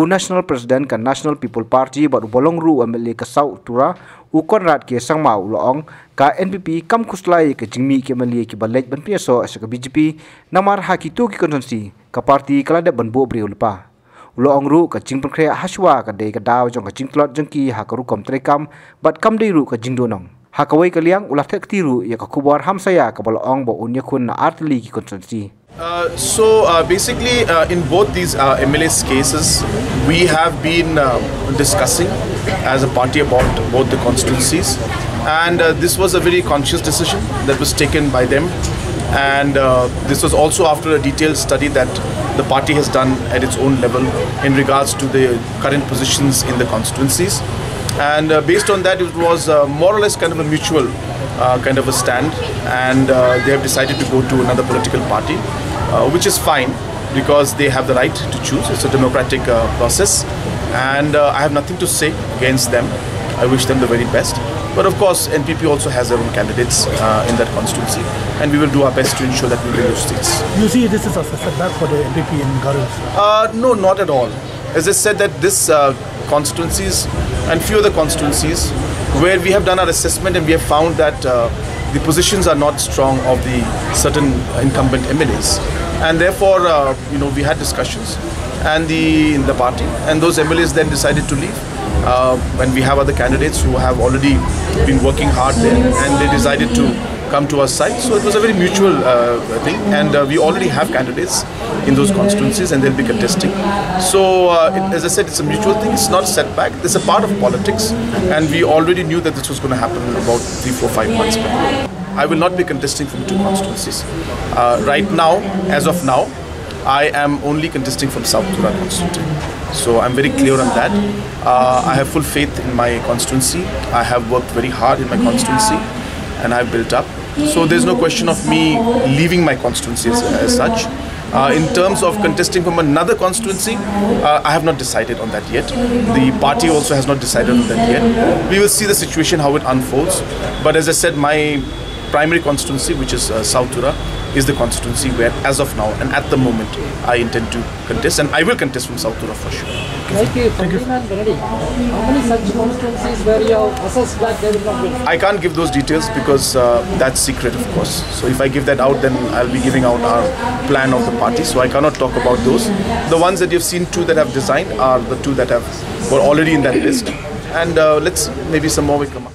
National President kan National People Party baru bolong ru MLA ke South Tura Conrad ke sangmau loong ka NPP kam kuslai ke jingmi ke MLA ke balaj ban pieso asa ke BJP namar haki tu ki konsensi ka parti kala de ban bo briu lepa loong ru ka jing penkrea haswa ka de ka daw jong ka jing tlot jengki ha ka ru kom trekam bat kam de ru ka jingduhnong ha ka wei ka liang ulah tek tiru ya ka kubar hamsaya ka bolong bo unya kun na artli ki konsensi. Basically, in both these MLA's cases, we have been discussing as a party about both the constituencies, and this was a very conscious decision that was taken by them, and this was also after a detailed study that the party has done at its own level in regards to the current positions in the constituencies, and based on that, it was more or less kind of a mutual kind of a stand, and they have decided to go to another political party, which is fine because they have the right to choose. It's a democratic process, and I have nothing to say against them. I wish them the very best. But of course, NPP also has their own candidates in that constituency, and we will do our best to ensure that we win those seats. You see this is a setback for the NPP in Kyrwoh? No, not at all. As I said, that this constituencies and few other constituencies where we have done our assessment and we have found that the positions are not strong of the certain incumbent MLAs, and therefore we had discussions and in the party, and those MLAs then decided to leave when we have other candidates who have already been working hard there, and they decided to come to our side. So it was a very mutual thing, and we already have candidates in those constituencies and they'll be contesting. So as I said, it's a mutual thing, it's not a setback, it's a part of politics, and we already knew that this was going to happen about 3, 4, 5 months back. I will not be contesting from 2 constituencies. Right now, as of now, I am only contesting from South Tura constituency. So I'm very clear on that. I have full faith in my constituency. I have worked very hard in my constituency and I've built up. So there's no question of me leaving my constituency as such. In terms of contesting from another constituency, I have not decided on that yet. The party also has not decided on that yet. We will see the situation, how it unfolds. But as I said, my primary constituency, which is South Tura, is the constituency where, as of now and at the moment, I intend to contest, and I will contest from South Tura for sure. Thank you. How many such constituencies where you have assessed that they will not win? I can't give those details because that's secret, of course. So if I give that out, then I'll be giving out our plan of the party. So I cannot talk about those. The ones that you've seen, 2 that have designed, are the 2 that were already in that list. And let's see, maybe some more will come up.